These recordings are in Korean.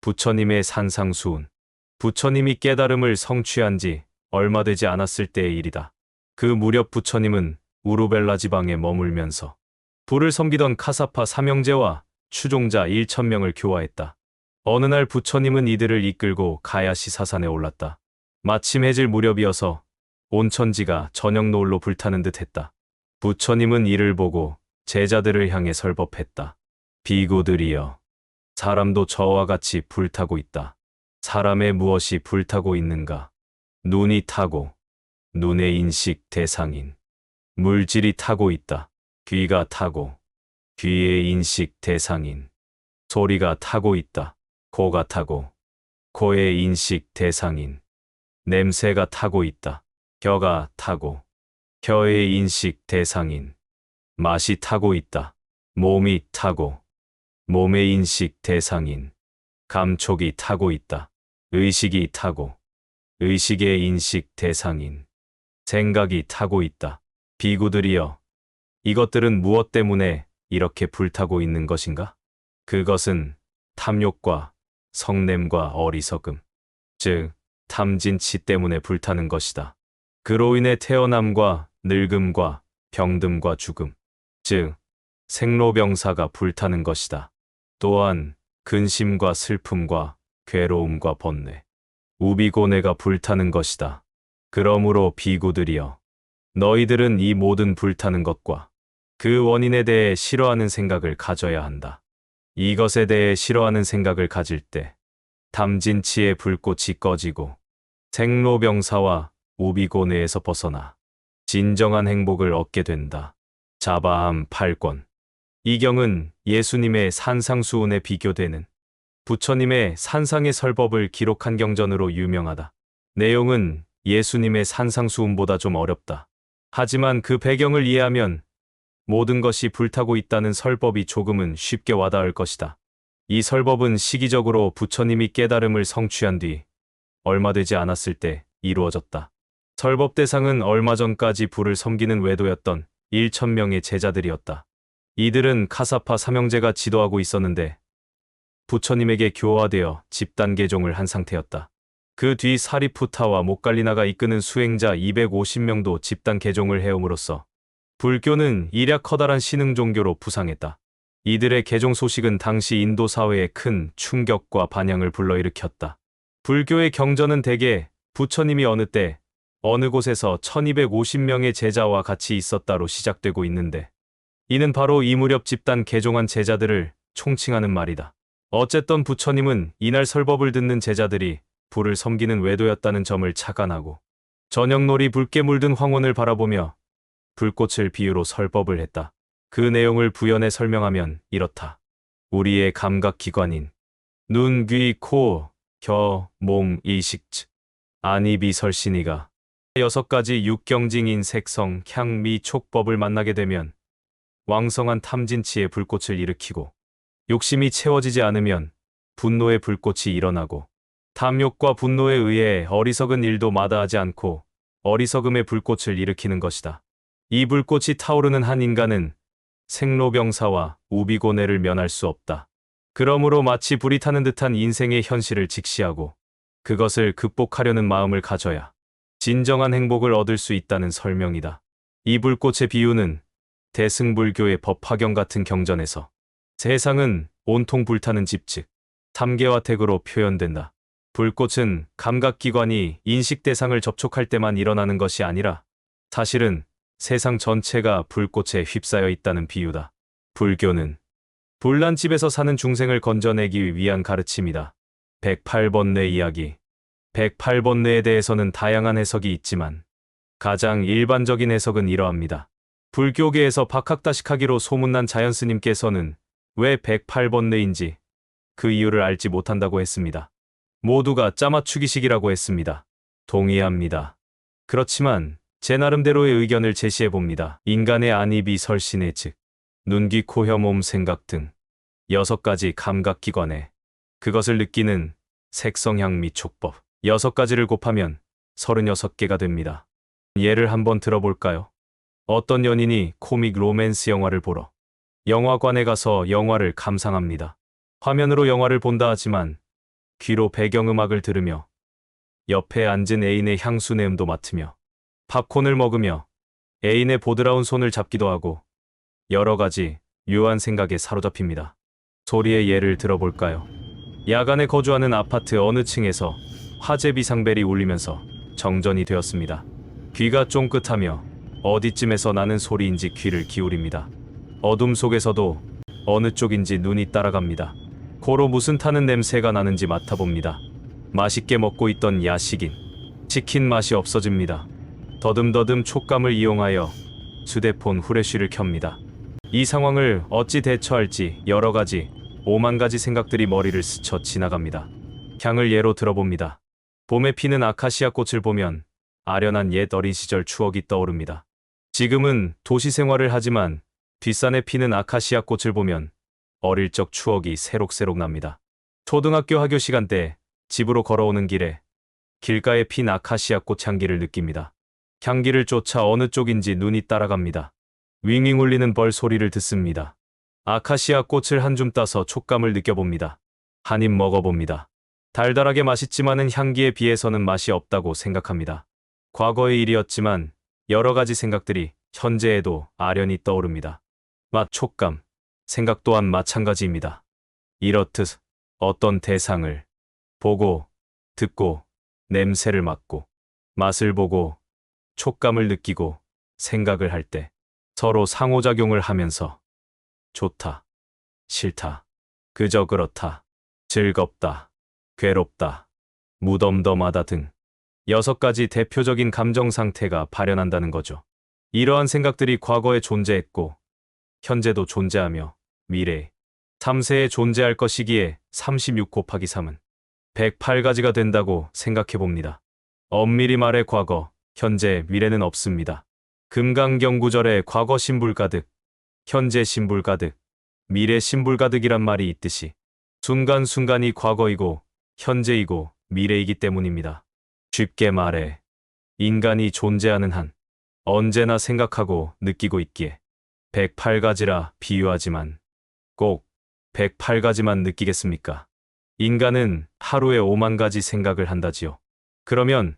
부처님의 산상수훈. 부처님이 깨달음을 성취한 지 얼마 되지 않았을 때의 일이다. 그 무렵 부처님은 우루벨라 지방에 머물면서 부를 섬기던 카사파 삼형제와 추종자 1,000명을 교화했다. 어느 날 부처님은 이들을 이끌고 가야시 사산에 올랐다. 마침 해질 무렵이어서 온천지가 저녁 노을로 불타는 듯 했다. 부처님은 이를 보고 제자들을 향해 설법했다. 비구들이여, 사람도 저와 같이 불타고 있다. 사람의 무엇이 불타고 있는가? 눈이 타고, 눈의 인식 대상인 물질이 타고 있다. 귀가 타고, 귀의 인식 대상인 소리가 타고 있다. 코가 타고, 코의 인식 대상인 냄새가 타고 있다. 혀가 타고, 혀의 인식 대상인 맛이 타고 있다. 몸이 타고, 몸의 인식 대상인 감촉이 타고 있다. 의식이 타고, 의식의 인식 대상인 생각이 타고 있다. 비구들이여, 이것들은 무엇 때문에 이렇게 불타고 있는 것인가? 그것은 탐욕과 성냄과 어리석음, 즉 탐진치 때문에 불타는 것이다. 그로 인해 태어남과 늙음과 병듦과 죽음, 즉 생로병사가 불타는 것이다. 또한 근심과 슬픔과 괴로움과 번뇌, 우비고뇌가 불타는 것이다. 그러므로 비구들이여, 너희들은 이 모든 불타는 것과 그 원인에 대해 싫어하는 생각을 가져야 한다. 이것에 대해 싫어하는 생각을 가질 때 탐진치의 불꽃이 꺼지고 생로병사와 우비고뇌에서 벗어나 진정한 행복을 얻게 된다. 자바암 8권. 이 경은 예수님의 산상수훈에 비교되는 부처님의 산상의 설법을 기록한 경전으로 유명하다. 내용은 예수님의 산상수훈보다 좀 어렵다. 하지만 그 배경을 이해하면 모든 것이 불타고 있다는 설법이 조금은 쉽게 와닿을 것이다. 이 설법은 시기적으로 부처님이 깨달음을 성취한 뒤 얼마 되지 않았을 때 이루어졌다. 설법 대상은 얼마 전까지 부를 섬기는 외도였던 1,000명의 제자들이었다. 이들은 카사파 삼형제가 지도하고 있었는데 부처님에게 교화되어 집단 개종을 한 상태였다. 그 뒤 사리푸타와 모칼리나가 이끄는 수행자 250명도 집단 개종을 해옴으로써 불교는 이랴 커다란 신흥 종교로 부상했다. 이들의 개종 소식은 당시 인도 사회에 큰 충격과 반향을 불러일으켰다. 불교의 경전은 대개 부처님이 어느 때 어느 곳에서 1250명의 제자와 같이 있었다로 시작되고 있는데, 이는 바로 이 무렵 집단 개종한 제자들을 총칭하는 말이다. 어쨌든 부처님은 이날 설법을 듣는 제자들이 부를 섬기는 외도였다는 점을 착안하고 저녁놀이 붉게 물든 황혼을 바라보며 불꽃을 비유로 설법을 했다. 그 내용을 부연해 설명하면 이렇다. 우리의 감각기관인 눈, 귀, 코, 혀, 몸, 의식, 즉 안이비설신이가 6가지 육경징인 색성, 향, 미, 촉법을 만나게 되면 왕성한 탐진치의 불꽃을 일으키고, 욕심이 채워지지 않으면 분노의 불꽃이 일어나고, 탐욕과 분노에 의해 어리석은 일도 마다하지 않고 어리석음의 불꽃을 일으키는 것이다. 이 불꽃이 타오르는 한 인간은 생로병사와 우비고뇌를 면할 수 없다. 그러므로 마치 불이 타는 듯한 인생의 현실을 직시하고 그것을 극복하려는 마음을 가져야 진정한 행복을 얻을 수 있다는 설명이다. 이 불꽃의 비유는 대승불교의 법화경 같은 경전에서 세상은 온통 불타는 집, 즉 삼계화택으로 표현된다. 불꽃은 감각기관이 인식 대상을 접촉할 때만 일어나는 것이 아니라 사실은 세상 전체가 불꽃에 휩싸여 있다는 비유다. 불교는 불난집에서 사는 중생을 건져내기 위한 가르침이다. 108번뇌 이야기. 108번뇌에 대해서는 다양한 해석이 있지만 가장 일반적인 해석은 이러합니다. 불교계에서 박학다식하기로 소문난 자연스님께서는 왜 108번뇌인지 그 이유를 알지 못한다고 했습니다. 모두가 짜맞추기식이라고 했습니다. 동의합니다. 그렇지만 제 나름대로의 의견을 제시해봅니다. 인간의 안이비 설신의 즉 눈, 귀, 코, 혀, 몸, 생각 등 6가지 감각기관에 그것을 느끼는 색성향 미 촉법 6가지를 곱하면 36개가 됩니다. 예를 한번 들어볼까요? 어떤 연인이 코믹 로맨스 영화를 보러 영화관에 가서 영화를 감상합니다. 화면으로 영화를 본다 하지만 귀로 배경음악을 들으며 옆에 앉은 애인의 향수 내음도 맡으며 팝콘을 먹으며 애인의 보드라운 손을 잡기도 하고 여러 가지 묘한 생각에 사로잡힙니다. 소리의 예를 들어볼까요? 야간에 거주하는 아파트 어느 층에서 화재 비상벨이 울리면서 정전이 되었습니다. 귀가 쫑긋하며 어디쯤에서 나는 소리인지 귀를 기울입니다. 어둠 속에서도 어느 쪽인지 눈이 따라갑니다. 코로 무슨 타는 냄새가 나는지 맡아봅니다. 맛있게 먹고 있던 야식인 치킨 맛이 없어집니다. 더듬더듬 촉감을 이용하여 휴대폰 후레쉬를 켭니다. 이 상황을 어찌 대처할지 여러 가지 오만 가지 생각들이 머리를 스쳐 지나갑니다. 향을 예로 들어봅니다. 봄에 피는 아카시아 꽃을 보면 아련한 옛 어린 시절 추억이 떠오릅니다. 지금은 도시 생활을 하지만 뒷산에 피는 아카시아 꽃을 보면 어릴 적 추억이 새록새록 납니다. 초등학교 하교 시간 때 집으로 걸어오는 길에 길가에 핀 아카시아 꽃 향기를 느낍니다. 향기를 쫓아 어느 쪽인지 눈이 따라갑니다. 윙윙 울리는 벌 소리를 듣습니다. 아카시아 꽃을 한 줌 따서 촉감을 느껴봅니다. 한 입 먹어봅니다. 달달하게 맛있지만은 향기에 비해서는 맛이 없다고 생각합니다. 과거의 일이었지만 여러 가지 생각들이 현재에도 아련히 떠오릅니다. 맛, 촉감, 생각 또한 마찬가지입니다. 이렇듯 어떤 대상을 보고, 듣고, 냄새를 맡고, 맛을 보고, 촉감을 느끼고, 생각을 할 때 서로 상호작용을 하면서 좋다, 싫다, 그저 그렇다, 즐겁다, 괴롭다, 무덤덤하다 등 6가지 대표적인 감정 상태가 발현한다는 거죠. 이러한 생각들이 과거에 존재했고 현재도 존재하며 미래에 3세에 존재할 것이기에 36 곱하기 3은 108가지가 된다고 생각해 봅니다. 엄밀히 말해 과거, 현재, 미래는 없습니다. 금강경구절에 과거 신불 가득, 현재 신불 가득, 미래 신불 가득이란 말이 있듯이 순간순간이 과거이고 현재이고 미래이기 때문입니다. 쉽게 말해 인간이 존재하는 한 언제나 생각하고 느끼고 있기에 108가지라 비유하지만 꼭 108가지만 느끼겠습니까? 인간은 하루에 5만 가지 생각을 한다지요. 그러면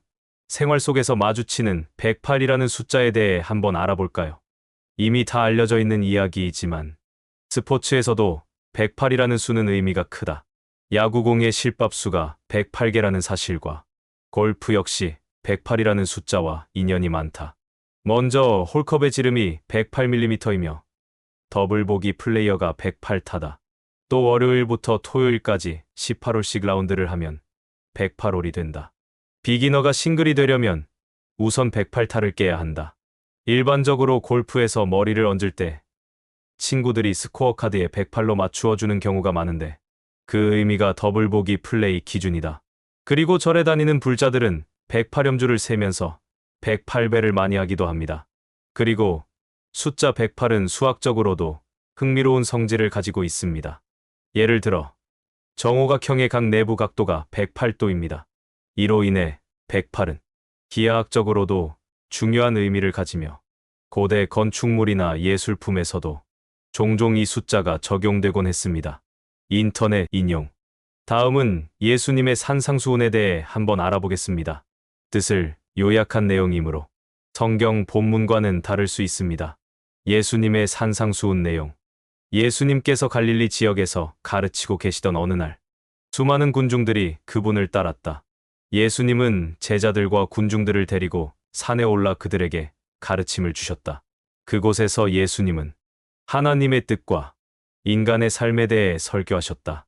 생활 속에서 마주치는 108이라는 숫자에 대해 한번 알아볼까요? 이미 다 알려져 있는 이야기이지만 스포츠에서도 108이라는 수는 의미가 크다. 야구공의 실밥수가 108개라는 사실과 골프 역시 108이라는 숫자와 인연이 많다. 먼저 홀컵의 지름이 108mm이며 더블보기 플레이어가 108타다. 또 월요일부터 토요일까지 18홀씩 라운드를 하면 108홀이 된다. 비기너가 싱글이 되려면 우선 108타를 깨야 한다. 일반적으로 골프에서 머리를 얹을 때 친구들이 스코어 카드에 108로 맞추어주는 경우가 많은데 그 의미가 더블보기 플레이 기준이다. 그리고 절에 다니는 불자들은 108염주를 세면서 108배를 많이 하기도 합니다. 그리고 숫자 108은 수학적으로도 흥미로운 성질을 가지고 있습니다. 예를 들어 정오각형의 각 내부 각도가 108도입니다. 이로 인해 108은 기하학적으로도 중요한 의미를 가지며 고대 건축물이나 예술품에서도 종종 이 숫자가 적용되곤 했습니다. 인터넷 인용. 다음은 예수님의 산상수훈에 대해 한번 알아보겠습니다. 뜻을 요약한 내용이므로 성경 본문과는 다를 수 있습니다. 예수님의 산상수훈 내용. 예수님께서 갈릴리 지역에서 가르치고 계시던 어느 날 수많은 군중들이 그분을 따랐다. 예수님은 제자들과 군중들을 데리고 산에 올라 그들에게 가르침을 주셨다. 그곳에서 예수님은 하나님의 뜻과 인간의 삶에 대해 설교하셨다.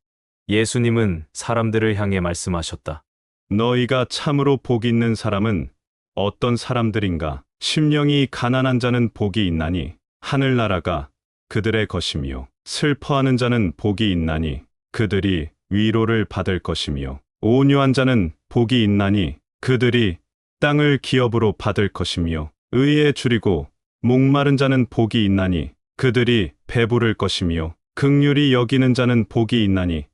예수님은 사람들을 향해 말씀하셨다. 너희가 참으로 복 있는 사람은 어떤 사람들인가? 심령이 가난한 자는 복이 있나니 하늘나라가 그들의 것이며 슬퍼하는 자는 복이 있나니 그들이 위로를 받을 것이며 온유한 자는 복이 있나니 그들이 땅을 기업으로 받을 것이며 의에 줄이고 목마른 자는 복이 있나니 그들이 배부를 것이며 긍휼히 여기는 자는 복이 있나니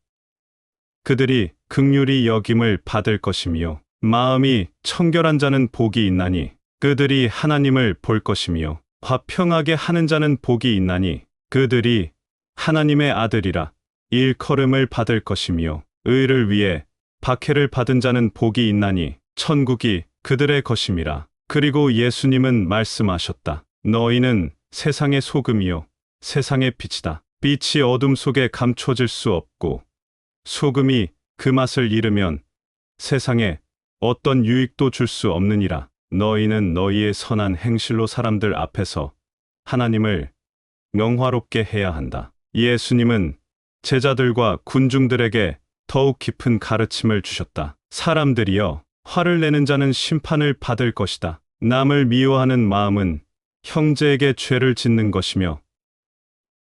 그들이 긍휼히 여김을 받을 것이며 마음이 청결한 자는 복이 있나니 그들이 하나님을 볼 것이며 화평하게 하는 자는 복이 있나니 그들이 하나님의 아들이라 일컬음을 받을 것이며 의를 위해 박해를 받은 자는 복이 있나니 천국이 그들의 것임이라. 그리고 예수님은 말씀하셨다. 너희는 세상의 소금이요 세상의 빛이다. 빛이 어둠 속에 감춰질 수 없고 소금이 그 맛을 잃으면 세상에 어떤 유익도 줄 수 없느니라. 너희는 너희의 선한 행실로 사람들 앞에서 하나님을 명화롭게 해야 한다. 예수님은 제자들과 군중들에게 더욱 깊은 가르침을 주셨다. 사람들이여, 화를 내는 자는 심판을 받을 것이다. 남을 미워하는 마음은 형제에게 죄를 짓는 것이며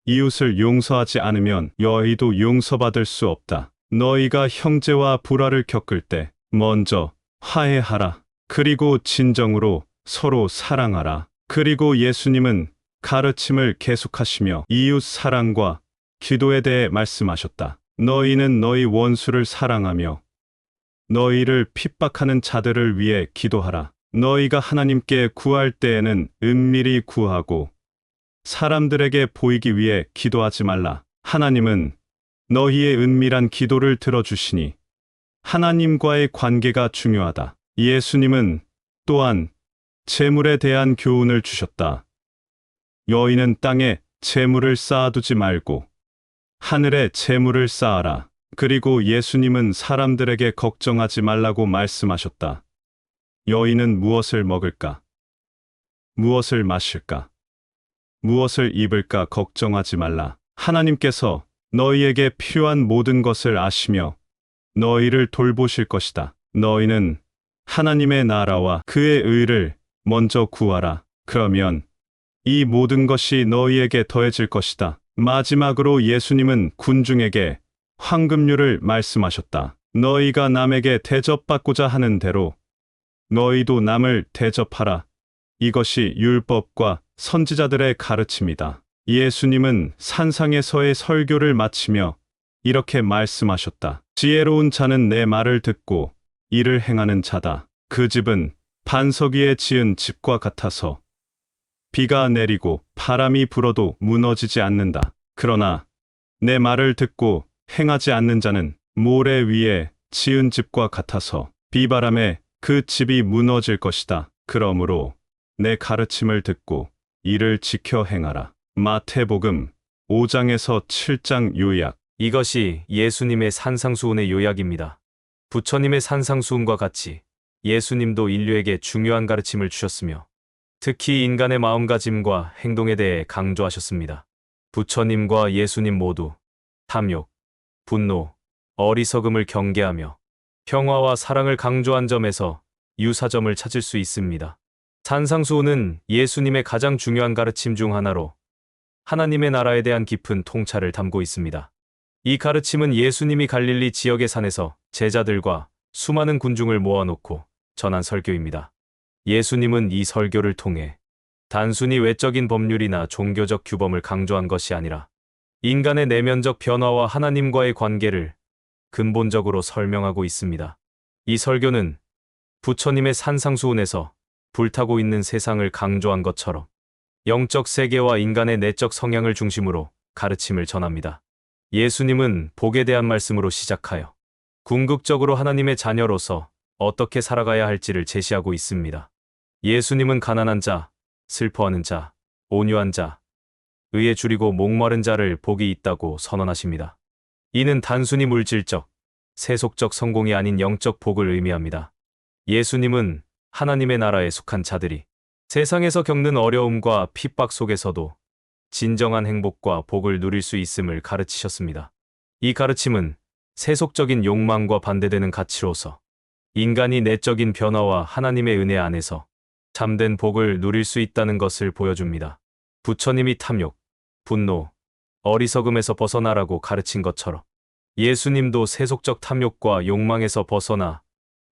이웃을 용서하지 않으면 너희도 용서받을 수 없다. 너희가 형제와 불화를 겪을 때 먼저 화해하라. 그리고 진정으로 서로 사랑하라. 그리고 예수님은 가르침을 계속하시며 이웃 사랑과 기도에 대해 말씀하셨다. 너희는 너희 원수를 사랑하며 너희를 핍박하는 자들을 위해 기도하라. 너희가 하나님께 구할 때에는 은밀히 구하고 사람들에게 보이기 위해 기도하지 말라. 하나님은 너희의 은밀한 기도를 들어주시니 하나님과의 관계가 중요하다. 예수님은 또한 재물에 대한 교훈을 주셨다. 너희는 땅에 재물을 쌓아두지 말고 하늘에 재물을 쌓아라. 그리고 예수님은 사람들에게 걱정하지 말라고 말씀하셨다. 너희는 무엇을 먹을까? 무엇을 마실까? 무엇을 입을까 걱정하지 말라. 하나님께서 너희에게 필요한 모든 것을 아시며 너희를 돌보실 것이다. 너희는 하나님의 나라와 그의 의를 먼저 구하라. 그러면 이 모든 것이 너희에게 더해질 것이다. 마지막으로 예수님은 군중에게 황금률을 말씀하셨다. 너희가 남에게 대접받고자 하는 대로 너희도 남을 대접하라. 이것이 율법과 선지자들의 가르침이다. 예수님은 산상에서의 설교를 마치며 이렇게 말씀하셨다. 지혜로운 자는 내 말을 듣고 이를 행하는 자다. 그 집은 반석 위에 지은 집과 같아서 비가 내리고 바람이 불어도 무너지지 않는다. 그러나 내 말을 듣고 행하지 않는 자는 모래 위에 지은 집과 같아서 비바람에 그 집이 무너질 것이다. 그러므로 내 가르침을 듣고 이를 지켜 행하라. 마태복음 5장에서 7장 요약. 이것이 예수님의 산상수훈의 요약입니다. 부처님의 산상수훈과 같이 예수님도 인류에게 중요한 가르침을 주셨으며 특히 인간의 마음가짐과 행동에 대해 강조하셨습니다. 부처님과 예수님 모두 탐욕, 분노, 어리석음을 경계하며 평화와 사랑을 강조한 점에서 유사점을 찾을 수 있습니다. 산상수훈은 예수님의 가장 중요한 가르침 중 하나로 하나님의 나라에 대한 깊은 통찰을 담고 있습니다. 이 가르침은 예수님이 갈릴리 지역의 산에서 제자들과 수많은 군중을 모아놓고 전한 설교입니다. 예수님은 이 설교를 통해 단순히 외적인 법률이나 종교적 규범을 강조한 것이 아니라 인간의 내면적 변화와 하나님과의 관계를 근본적으로 설명하고 있습니다. 이 설교는 부처님의 산상수훈에서 불타고 있는 세상을 강조한 것처럼 영적 세계와 인간의 내적 성향을 중심으로 가르침을 전합니다. 예수님은 복에 대한 말씀으로 시작하여 궁극적으로 하나님의 자녀로서 어떻게 살아가야 할지를 제시하고 있습니다. 예수님은 가난한 자, 슬퍼하는 자, 온유한 자, 의에 줄이고 목마른 자를 복이 있다고 선언하십니다. 이는 단순히 물질적, 세속적 성공이 아닌 영적 복을 의미합니다. 예수님은 하나님의 나라에 속한 자들이 세상에서 겪는 어려움과 핍박 속에서도 진정한 행복과 복을 누릴 수 있음을 가르치셨습니다. 이 가르침은 세속적인 욕망과 반대되는 가치로서 인간이 내적인 변화와 하나님의 은혜 안에서 참된 복을 누릴 수 있다는 것을 보여줍니다. 부처님이 탐욕, 분노, 어리석음에서 벗어나라고 가르친 것처럼 예수님도 세속적 탐욕과 욕망에서 벗어나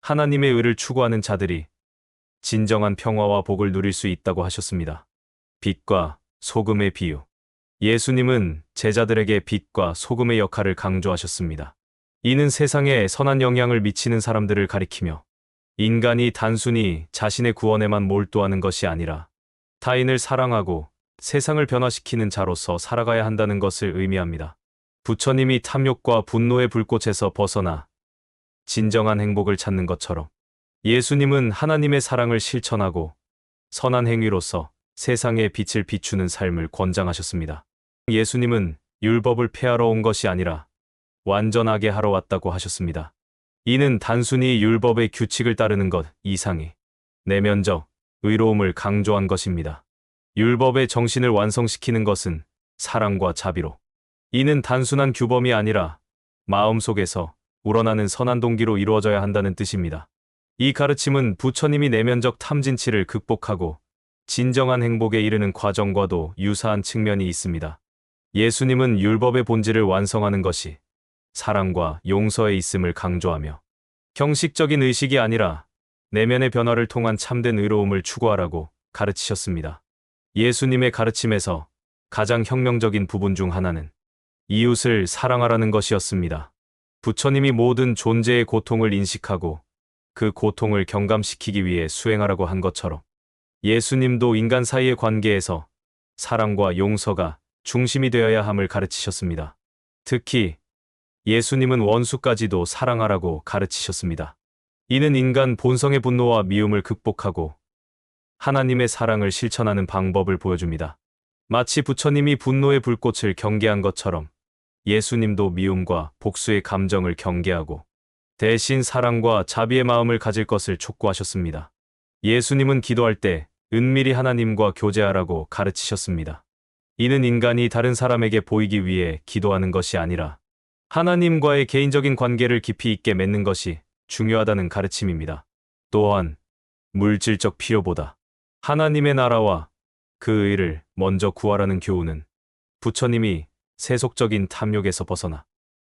하나님의 의를 추구하는 자들이 진정한 평화와 복을 누릴 수 있다고 하셨습니다. 빛과 소금의 비유. 예수님은 제자들에게 빛과 소금의 역할을 강조하셨습니다. 이는 세상에 선한 영향을 미치는 사람들을 가리키며 인간이 단순히 자신의 구원에만 몰두하는 것이 아니라 타인을 사랑하고 세상을 변화시키는 자로서 살아가야 한다는 것을 의미합니다. 부처님이 탐욕과 분노의 불꽃에서 벗어나 진정한 행복을 찾는 것처럼 예수님은 하나님의 사랑을 실천하고 선한 행위로서 세상에 빛을 비추는 삶을 권장하셨습니다. 예수님은 율법을 폐하러 온 것이 아니라 완전하게 하러 왔다고 하셨습니다. 이는 단순히 율법의 규칙을 따르는 것 이상의 내면적 의로움을 강조한 것입니다. 율법의 정신을 완성시키는 것은 사랑과 자비로. 이는 단순한 규범이 아니라 마음속에서 우러나는 선한 동기로 이루어져야 한다는 뜻입니다. 이 가르침은 부처님이 내면적 탐진치를 극복하고 진정한 행복에 이르는 과정과도 유사한 측면이 있습니다. 예수님은 율법의 본질을 완성하는 것이 사랑과 용서에 있음을 강조하며 형식적인 의식이 아니라 내면의 변화를 통한 참된 의로움을 추구하라고 가르치셨습니다. 예수님의 가르침에서 가장 혁명적인 부분 중 하나는 이웃을 사랑하라는 것이었습니다. 부처님이 모든 존재의 고통을 인식하고 그 고통을 경감시키기 위해 수행하라고 한 것처럼 예수님도 인간 사이의 관계에서 사랑과 용서가 중심이 되어야 함을 가르치셨습니다. 특히 예수님은 원수까지도 사랑하라고 가르치셨습니다. 이는 인간 본성의 분노와 미움을 극복하고 하나님의 사랑을 실천하는 방법을 보여줍니다. 마치 부처님이 분노의 불꽃을 경계한 것처럼 예수님도 미움과 복수의 감정을 경계하고 대신 사랑과 자비의 마음을 가질 것을 촉구하셨습니다. 예수님은 기도할 때 은밀히 하나님과 교제하라고 가르치셨습니다. 이는 인간이 다른 사람에게 보이기 위해 기도하는 것이 아니라 하나님과의 개인적인 관계를 깊이 있게 맺는 것이 중요하다는 가르침입니다. 또한 물질적 필요보다 하나님의 나라와 그 의를 먼저 구하라는 교훈은 부처님이 세속적인 탐욕에서 벗어나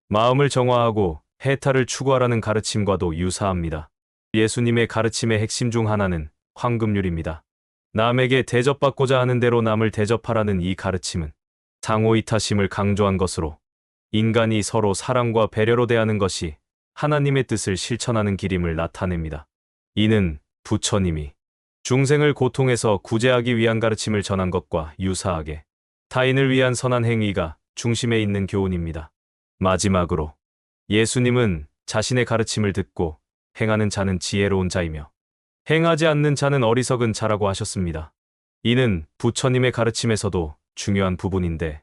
마음을 정화하고 해탈을 추구하라는 가르침과도 유사합니다. 예수님의 가르침의 핵심 중 하나는 황금률입니다. 남에게 대접받고자 하는 대로 남을 대접하라는 이 가르침은 상호이타심을 강조한 것으로 인간이 서로 사랑과 배려로 대하는 것이 하나님의 뜻을 실천하는 길임을 나타냅니다. 이는 부처님이 중생을 고통에서 구제하기 위한 가르침을 전한 것과 유사하게 타인을 위한 선한 행위가 중심에 있는 교훈입니다. 마지막으로 예수님은 자신의 가르침을 듣고 행하는 자는 지혜로운 자이며 행하지 않는 자는 어리석은 자라고 하셨습니다. 이는 부처님의 가르침에서도 중요한 부분인데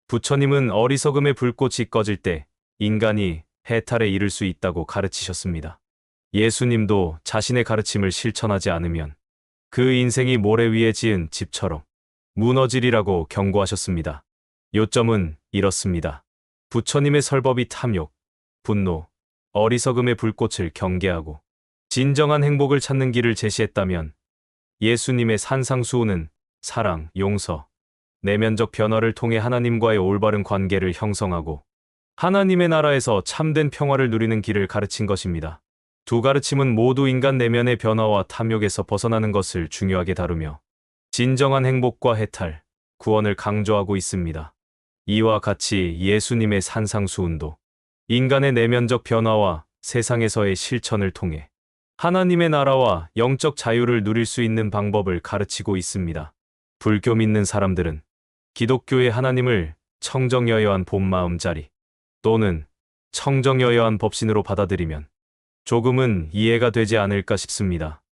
부처님은 어리석음의 불꽃이 꺼질 때 인간이 해탈에 이를 수 있다고 가르치셨습니다. 예수님도 자신의 가르침을 실천하지 않으면 그 인생이 모래 위에 지은 집처럼 무너지리라고 경고하셨습니다. 요점은 이렇습니다. 부처님의 설법이 탐욕, 분노, 어리석음의 불꽃을 경계하고 진정한 행복을 찾는 길을 제시했다면 예수님의 산상수훈은 사랑, 용서, 내면적 변화를 통해 하나님과의 올바른 관계를 형성하고 하나님의 나라에서 참된 평화를 누리는 길을 가르친 것입니다. 두 가르침은 모두 인간 내면의 변화와 탐욕에서 벗어나는 것을 중요하게 다루며 진정한 행복과 해탈, 구원을 강조하고 있습니다. 이와 같이 예수님의 산상수훈도 인간의 내면적 변화와 세상에서의 실천을 통해 하나님의 나라와 영적 자유를 누릴 수 있는 방법을 가르치고 있습니다. 불교 믿는 사람들은 기독교의 하나님을 청정여여한 본마음자리 또는 청정여여한 법신으로 받아들이면 조금은 이해가 되지 않을까 싶습니다.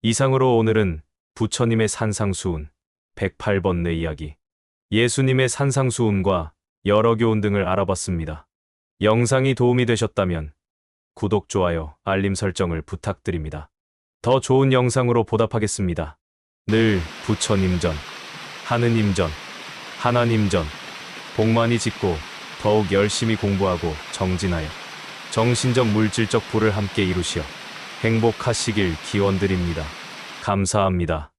이상으로 오늘은 부처님의 산상수훈 108번뇌 이야기, 예수님의 산상수훈과 여러 교훈 등을 알아봤습니다. 영상이 도움이 되셨다면 구독, 좋아요, 알림 설정을 부탁드립니다. 더 좋은 영상으로 보답하겠습니다. 늘 부처님 전, 하느님 전, 하나님 전, 복 많이 짓고 더욱 열심히 공부하고 정진하여 정신적 물질적 부를 함께 이루시어 행복하시길 기원드립니다. 감사합니다.